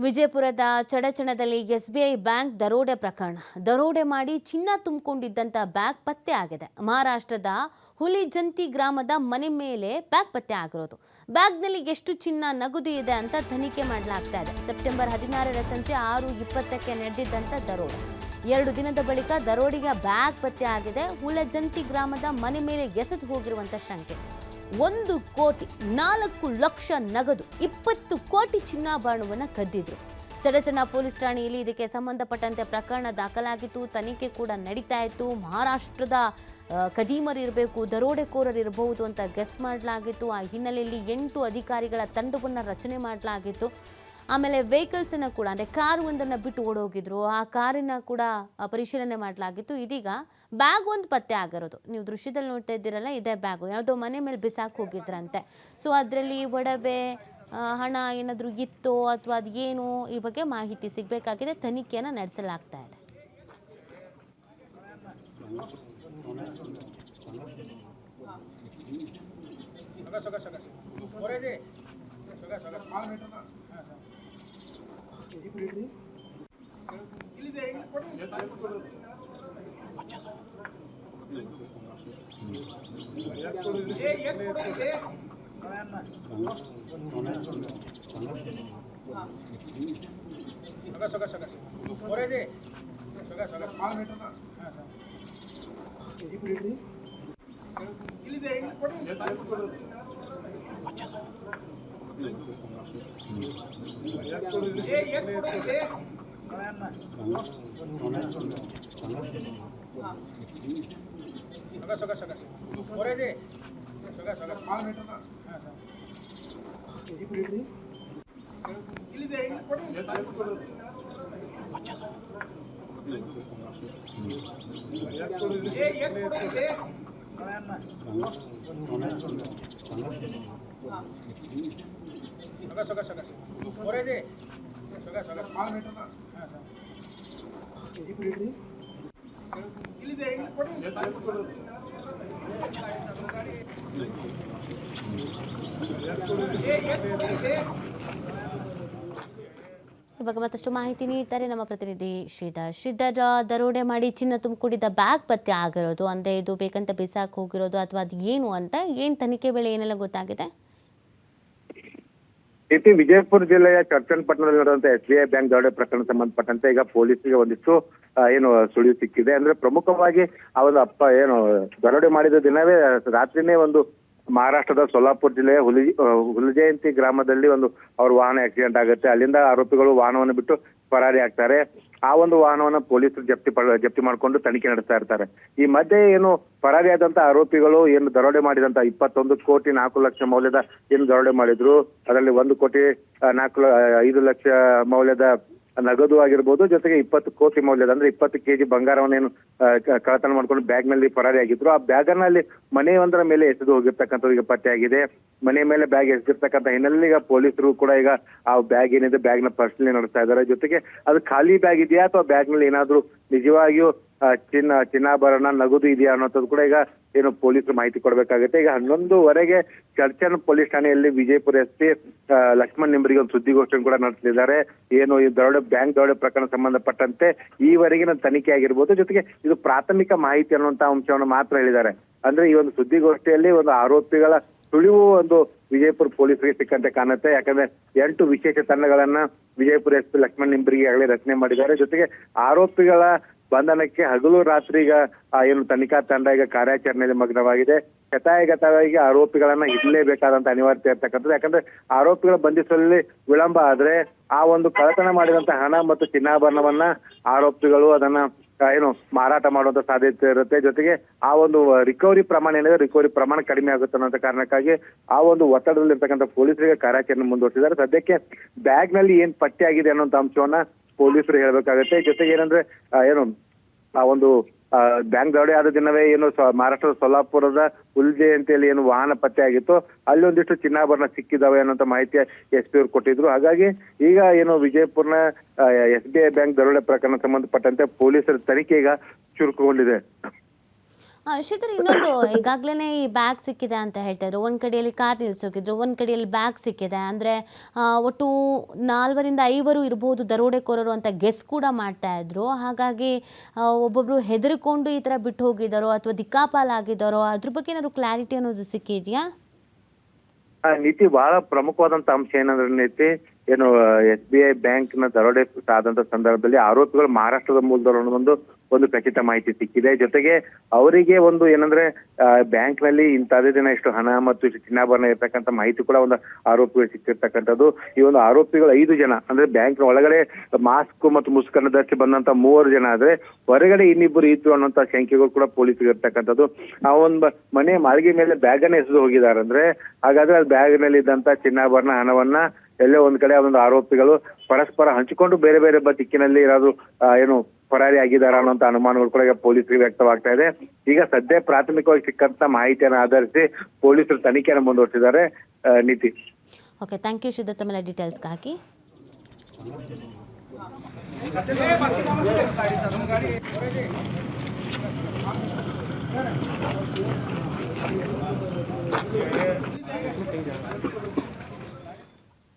ವಿಜಯಪುರದ ಚಡಚಣದಲ್ಲಿ SBI bank ದರೋಡೆ ಪ್ರಕರಣ. ದರೋಡೆ ಮಾಡಿ ಚಿನ್ನ ತುಂಬಿಕೊಂಡಿದ್ದಂಥ ಬ್ಯಾಗ್ ಪತ್ತೆ ಆಗಿದೆ. ಮಹಾರಾಷ್ಟ್ರದ ಹುಲಿಜಂತಿ ಗ್ರಾಮದ ಮನೆ ಮೇಲೆ ಬ್ಯಾಗ್ ಪತ್ತೆ ಆಗಿರೋದು. ಬ್ಯಾಗ್ನಲ್ಲಿ ಎಷ್ಟು ಚಿನ್ನ ನಗದು ಇದೆ ಅಂತ ತನಿಖೆ ಮಾಡಲಾಗ್ತಾ ಇದೆ. ಸೆಪ್ಟೆಂಬರ್ 16ರ ಸಂಜೆ 6:20ಕ್ಕೆ ನಡೆದಿದ್ದಂಥ ದರೋಡೆ. 2 ದಿನದ ಬಳಿಕ ದರೋಡೆಯ ಬ್ಯಾಗ್ ಪತ್ತೆ ಆಗಿದೆ. ಹುಲಿಜಂತಿ ಗ್ರಾಮದ ಮನೆ ಮೇಲೆ ಎಸೆದು ಹೋಗಿರುವಂಥ ಶಂಕೆ. 1,04,00,000 ನಗದು, 20 ಕೋಟಿ ಚಿನ್ನಾಭರಣವನ್ನು ಕದ್ದಿದ್ರು. ಚಡಚಣ ಪೊಲೀಸ್ ಠಾಣೆಯಲ್ಲಿ ಇದಕ್ಕೆ ಸಂಬಂಧಪಟ್ಟಂತೆ ಪ್ರಕರಣ ದಾಖಲಾಗಿತ್ತು. ತನಿಖೆ ಕೂಡ ನಡೀತಾ ಇತ್ತು. ಮಹಾರಾಷ್ಟ್ರದ ಕದೀಮರು ಇರಬೇಕು, ದರೋಡೆಕೋರರು ಇರಬಹುದು ಅಂತ ಗೆಸ್ ಮಾಡಲಾಗಿತ್ತು. ಆ ಹಿನ್ನೆಲೆಯಲ್ಲಿ 8 ಅಧಿಕಾರಿಗಳ ತಂಡವನ್ನು ರಚನೆ ಮಾಡಲಾಗಿತ್ತು. ಆಮೇಲೆ ವೆಹಿಕಲ್ಸನ್ನು ಕೂಡ ಅಂದರೆ ಕಾರ್ ಒಂದನ್ನು ಬಿಟ್ಟು ಓಡೋಗಿದ್ರು. ಆ ಕಾರಿನ ಕೂಡ ಪರಿಶೀಲನೆ ಮಾಡಲಾಗಿತ್ತು. ಇದೀಗ ಬ್ಯಾಗ್ ಒಂದು ಪತ್ತೆ ಆಗಿರೋದು. ನೀವು ದೃಶ್ಯದಲ್ಲಿ ನೋಡ್ತಾ ಇದ್ದೀರಲ್ಲ, ಇದೇ ಬ್ಯಾಗು ಯಾವುದೋ ಮನೆ ಮೇಲೆ ಬಿಸಾಕಿ ಹೋಗಿದ್ರಂತೆ. ಸೊ ಅದರಲ್ಲಿ ಒಡವೆ, ಹಣ ಏನಾದರೂ ಇತ್ತೋ ಅಥವಾ ಅದು ಏನು, ಈ ಬಗ್ಗೆ ಮಾಹಿತಿ ಸಿಗಬೇಕಾಗಿದೆ. ತನಿಖೆಯನ್ನು ನಡೆಸಲಾಗ್ತಾ ಇದೆ. ಇವಾಗ ಮತ್ತಷ್ಟು ಮಾಹಿತಿ ನೀಡ್ತಾರೆ ನಮ್ಮ ಪ್ರತಿನಿಧಿ ಶ್ರೀಧರ್. ದರೋಡೆ ಮಾಡಿ ಚಿನ್ನ ತುಂಬಿಕೊಂಡಿದ್ದ ಬ್ಯಾಗ್ ಪತ್ತೆ ಆಗಿರೋದು, ಅಂದರೆ ಇದು ಬೇಕಂತ ಬಿಸಾಕ್ ಹೋಗಿರೋದು ಅಥವಾ ಅದು ಏನು ಅಂತ ತನಿಖೆ ವೇಳೆ ಏನೆಲ್ಲ ಗೊತ್ತಾಗಿದೆ? ವಿಜಯಪುರ ಜಿಲ್ಲೆಯ ಚರ್ಚನಪಟ್ಟಣದಲ್ಲಿ ನಡೆದಂತ SBI ಬ್ಯಾಂಕ್ ದರೋಡೆ ಪ್ರಕರಣ ಸಂಬಂಧಪಟ್ಟಂತೆ ಈಗ ಪೊಲೀಸರಿಗೆ ಒಂದಿಷ್ಟು ಸುಳಿವು ಸಿಕ್ಕಿದೆ. ಅಂದ್ರೆ ಪ್ರಮುಖವಾಗಿ ಆ ಒಂದು ದರೋಡೆ ಮಾಡಿದ ದಿನವೇ ರಾತ್ರಿನೇ ಮಹಾರಾಷ್ಟ್ರದ ಸೋಲಾಪುರ ಜಿಲ್ಲೆಯ ಹುಲಿಜಯಂತಿ ಗ್ರಾಮದಲ್ಲಿ ಅವ್ರ ವಾಹನ ಆಕ್ಸಿಡೆಂಟ್ ಆಗುತ್ತೆ. ಅಲ್ಲಿಂದ ಆರೋಪಿಗಳು ವಾಹನವನ್ನು ಬಿಟ್ಟು ಪರಾರಿ ಆಗ್ತಾರೆ. ಆ ಒಂದು ವಾಹನವನ್ನ ಪೊಲೀಸರು ಜಪ್ತಿ ಮಾಡಿಕೊಂಡು ತನಿಖೆ ನಡೆಸ್ತಾ ಇರ್ತಾರೆ. ಈ ಮಧ್ಯೆ ಪರಾರಿಯಾದಂತ ಆರೋಪಿಗಳು ದರೋಡೆ ಮಾಡಿದಂತ 21,04,00,000 ಮೌಲ್ಯದ ದರೋಡೆ ಮಾಡಿದ್ರು. ಅದರಲ್ಲಿ 1,05,00,000 ಮೌಲ್ಯದ ನಗದು ಆಗಿರ್ಬೋದು, ಜೊತೆಗೆ 20 ಕೋಟಿ ಮೌಲ್ಯದ ಅಂದ್ರೆ 20 ಕೆಜಿ ಬಂಗಾರವನ್ನು ಕಳ್ಳತನ ಮಾಡ್ಕೊಂಡು ಬ್ಯಾಗ್ ನಲ್ಲಿ ಪರಾರಿಯಾಗಿದ್ರು. ಆ ಬ್ಯಾಗ್ ಅನ್ನ ಅಲ್ಲಿ ಮನೆಯೊಂದರ ಮೇಲೆ ಎಸೆದು ಹೋಗಿರ್ತಕ್ಕಂಥದ್ದು ಈಗ ಪತ್ತೆಯಾಗಿದೆ. ಮನೆ ಮೇಲೆ ಬ್ಯಾಗ್ ಎಸೆದಿರ್ತಕ್ಕಂಥ ಹಿನ್ನೆಲೆಯಲ್ಲಿ ಈಗ ಪೊಲೀಸರು ಕೂಡ ಈಗ ಆ ಬ್ಯಾಗ್ ಏನಿದೆ ಬ್ಯಾಗ್ ನ ಪರಿಶೀಲನೆ ನಡೆಸ್ತಾ ಇದ್ದಾರೆ. ಜೊತೆಗೆ ಅದು ಖಾಲಿ ಬ್ಯಾಗ್ ಇದೆಯಾ ಅಥವಾ ಬ್ಯಾಗ್ ನಲ್ಲಿ ಏನಾದ್ರೂ ನಿಜವಾಗಿಯೂ ಚಿನ್ನಾಭರಣ ನಗದು ಇದೆಯಾ ಅನ್ನೋದು ಕೂಡ ಈಗ ಪೊಲೀಸರು ಮಾಹಿತಿ ಕೊಡಬೇಕಾಗುತ್ತೆ. ಈಗ 11:00ವರೆಗೆ ಚರ್ಚನ್ ಪೊಲೀಸ್ ಠಾಣೆಯಲ್ಲಿ ವಿಜಯಪುರ SP ಲಕ್ಷ್ಮಣ್ ನಿಂಬರಿಗೆ ಒಂದು ಸುದ್ದಿಗೋಷ್ಠಿಯನ್ನು ಕೂಡ ನಡೆಸಲಿದ್ದಾರೆ. ಈ ಬ್ಯಾಂಕ್ ದರೋಡೆ ಪ್ರಕರಣ ಸಂಬಂಧಪಟ್ಟಂತೆ ಈವರೆಗಿನ ತನಿಖೆ ಆಗಿರ್ಬೋದು, ಜೊತೆಗೆ ಇದು ಪ್ರಾಥಮಿಕ ಮಾಹಿತಿ ಅನ್ನುವಂತ ಅಂಶವನ್ನು ಮಾತ್ರ ಹೇಳಿದ್ದಾರೆ. ಅಂದ್ರೆ ಈ ಒಂದು ಸುದ್ದಿಗೋಷ್ಠಿಯಲ್ಲಿ ಆರೋಪಿಗಳ ಸುಳಿವು ವಿಜಯಪುರ ಪೊಲೀಸರಿಗೆ ಸಿಕ್ಕಂತೆ ಕಾಣುತ್ತೆ. ಯಾಕಂದ್ರೆ 8 ವಿಶೇಷ ತಂಡಗಳನ್ನ ವಿಜಯಪುರ SP ಲಕ್ಷ್ಮಣ್ ನಿಂಬರಿಗೆ ಆಗಲೇ ರಚನೆ ಮಾಡಿದ್ದಾರೆ. ಜೊತೆಗೆ ಆರೋಪಿಗಳ ಬಂಧನಕ್ಕೆ ಹಗಲು ರಾತ್ರಿ ಈಗ ತನಿಖಾ ತಂಡ ಈಗ ಕಾರ್ಯಾಚರಣೆಯಲ್ಲಿ ಮಗ್ನವಾಗಿದೆ. ಶತಾಯಗತವಾಗಿ ಆರೋಪಿಗಳನ್ನ ಹಿಡಲೇಬೇಕಾದಂತ ಅನಿವಾರ್ಯತೆ ಇರ್ತಕ್ಕಂಥದ್ದು. ಯಾಕಂದ್ರೆ ಆರೋಪಿಗಳ ಬಂಧಿಸುವಲ್ಲಿ ವಿಳಂಬ ಆದ್ರೆ ಆ ಕಳ್ಳತನ ಮಾಡಿದಂತ ಹಣ ಮತ್ತು ಚಿನ್ನಾಭರಣವನ್ನ ಆರೋಪಿಗಳು ಅದನ್ನ ಮಾರಾಟ ಮಾಡುವಂತ ಸಾಧ್ಯತೆ ಇರುತ್ತೆ. ಜೊತೆಗೆ ಆ ರಿಕವರಿ ಪ್ರಮಾಣ ಏನಿದೆ, ರಿಕವರಿ ಪ್ರಮಾಣ ಕಡಿಮೆ ಆಗುತ್ತೆ ಅನ್ನೋ ಕಾರಣಕ್ಕಾಗಿ ಆ ಒತ್ತಡದಲ್ಲಿ ಇರ್ತಕ್ಕಂಥ ಪೊಲೀಸರಿಗೆ ಕಾರ್ಯಾಚರಣೆ ಮುಂದುವರಿಸಿದ್ದಾರೆ. ಸದ್ಯಕ್ಕೆ ಬ್ಯಾಗ್ ನಲ್ಲಿ ಏನ್ ಪತ್ತೆ ಆಗಿದೆ ಅನ್ನೋಂತ ಅಂಶವನ್ನ ಪೊಲೀಸರು ಹೇಳ್ಬೇಕಾಗತ್ತೆ. ಜೊತೆಗೆ ಏನಂದ್ರೆ ಆ ಬ್ಯಾಂಕ್ ದರೋಡೆ ಆದ ದಿನವೇ ಮಹಾರಾಷ್ಟ್ರದ ಸೋಲಾಪುರದ ಹುಲಿಜಯಂತಿಯಲ್ಲಿ ವಾಹನ ಪತ್ತೆ ಆಗಿತ್ತು, ಅಲ್ಲಿ ಒಂದಿಷ್ಟು ಚಿನ್ನಾಭರಣ ಸಿಕ್ಕಿದಾವೆ ಅನ್ನೋಂತ ಮಾಹಿತಿ SP ಅವರು ಕೊಟ್ಟಿದ್ರು. ಹಾಗಾಗಿ ಈಗ ವಿಜಯಪುರ್ನ SBI ಬ್ಯಾಂಕ್ ದರೋಡೆ ಪ್ರಕರಣ ಸಂಬಂಧಪಟ್ಟಂತೆ ಪೊಲೀಸರ ತನಿಖೆ ಈಗ ಚುರುಕುಗೊಂಡಿದೆ. ಶ್ರೀಧರ್, ಇನ್ನೊಂದು ಈಗಾಗಲೇ ಈ ಬ್ಯಾಗ್ ಸಿಕ್ಕಿದೆ ಅಂತ ಹೇಳ್ತಾ ಇದ್ರು. ಒಂದು ಕಡೆಯಲ್ಲಿ ಕಾರ್ ನಿಲ್ಸೋಗಿದ್ರು, ಒಂದು ಕಡೆಯಲ್ಲಿ ಬ್ಯಾಗ್ ಸಿಕ್ಕಿದೆ. ಅಂದರೆ ಒಟ್ಟು 4-5 ಇರ್ಬೋದು ದರೋಡೆಕೋರರು ಅಂತ ಗೆಸ್ ಕೂಡ ಮಾಡ್ತಾ ಇದ್ರು. ಹಾಗಾಗಿ ಒಬ್ಬೊಬ್ರು ಹೆದರ್ಕೊಂಡು ಈ ಥರ ಬಿಟ್ಟು ಹೋಗಿದ್ದಾರೋ ಅಥವಾ ದಿಕ್ಕಾಪಾಲಾಗಿದ್ದಾರೋ ಅದ್ರ ಬಗ್ಗೆ ಏನಾದ್ರು ಕ್ಲಾರಿಟಿ ಅನ್ನೋದು ಸಿಕ್ಕಿದೆಯಾ? ನೀತಿ ಬಹಳ ಪ್ರಮುಖವಾದಂತ ಅಂಶ ಏನಂದ್ರೆ ನೀತಿ ಏನು SBI ಬ್ಯಾಂಕ್ ನ ದರೋಡೆ ಆದಂತ ಸಂದರ್ಭದಲ್ಲಿ ಆರೋಪಿಗಳು ಮಹಾರಾಷ್ಟ್ರದ ಮೂಲದವರು ಅನ್ನೋದೊಂದು ಒಂದು ಖಚಿತ ಮಾಹಿತಿ ಸಿಕ್ಕಿದೆ. ಜೊತೆಗೆ ಅವರಿಗೆ ಒಂದು ಏನಂದ್ರೆ ಬ್ಯಾಂಕ್ ನಲ್ಲಿ ಇಂಥದೇ ದಿನ ಇಷ್ಟು ಹಣ ಮತ್ತು ಇಷ್ಟು ಚಿನ್ನಾಭರಣ ಇರ್ತಕ್ಕಂಥ ಮಾಹಿತಿ ಕೂಡ ಒಂದು ಆರೋಪಿಗಳು ಸಿಕ್ಕಿರ್ತಕ್ಕಂಥದ್ದು. ಈ ಒಂದು ಆರೋಪಿಗಳು 5 ಜನ ಅಂದ್ರೆ ಬ್ಯಾಂಕ್ ಒಳಗಡೆ ಮಾಸ್ಕ್ ಮತ್ತು ಮುಸ್ಕನ್ನು ಧರಿಸಿ ಬಂದಂತ 3 ಜನ ಆದ್ರೆ ಹೊರಗಡೆ ಇನ್ನಿಬ್ಬರು ಇತ್ತು ಅನ್ನೋಂತ ಶಂಕೆಗಳು ಕೂಡ ಪೊಲೀಸರಿಗೆ ಇರ್ತಕ್ಕಂಥದ್ದು. ಆ ಒಂದು ಮನೆ ಮಾಳಿಗೆ ಮೇಲೆ ಬ್ಯಾಗ್ ಅನ್ನ ಎಸೆದು ಹೋಗಿದ್ದಾರೆ ಅಂದ್ರೆ ಹಾಗಾದ್ರೆ ಅದು ಬ್ಯಾಗ್ ನಲ್ಲಿ ಇದ್ದಂತ ಚಿನ್ನಾಭರಣ ಹಣವನ್ನ ಎಲ್ಲೋ ಒಂದ್ ಕಡೆ ಅದೊಂದು ಆರೋಪಿಗಳು ಪರಸ್ಪರ ಹಂಚಿಕೊಂಡು ಬೇರೆ ಬೇರೆ ದಿಕ್ಕಿನಲ್ಲಿ ಏನಾದ್ರು ಏನು ಪರಾರಿ ಆಗಿದಾರ ಅನ್ನೋಂತ ಅನುಮಾನಗಳು ಕೂಡ ಈಗ ಪೊಲೀಸರಿಗೆ ವ್ಯಕ್ತವಾಗ್ತಾ ಇದೆ. ಈಗ ಸದ್ಯ ಪ್ರಾಥಮಿಕವಾಗಿ ಸಿಕ್ಕಂತ ಮಾಹಿತಿಯನ್ನು ಆಧರಿಸಿ ಪೊಲೀಸರು ತನಿಖೆಯನ್ನು ಮುಂದುವರಿಸಿದ್ದಾರೆ. ನೀತಿ. ಓಕೆ, ಥ್ಯಾಂಕ್ ಯು ಶ್ರೀಧರ್ ತಮ್ಮೆಲ್ಲ ಡೀಟೇಲ್ಸ್ಗಾಗಿ.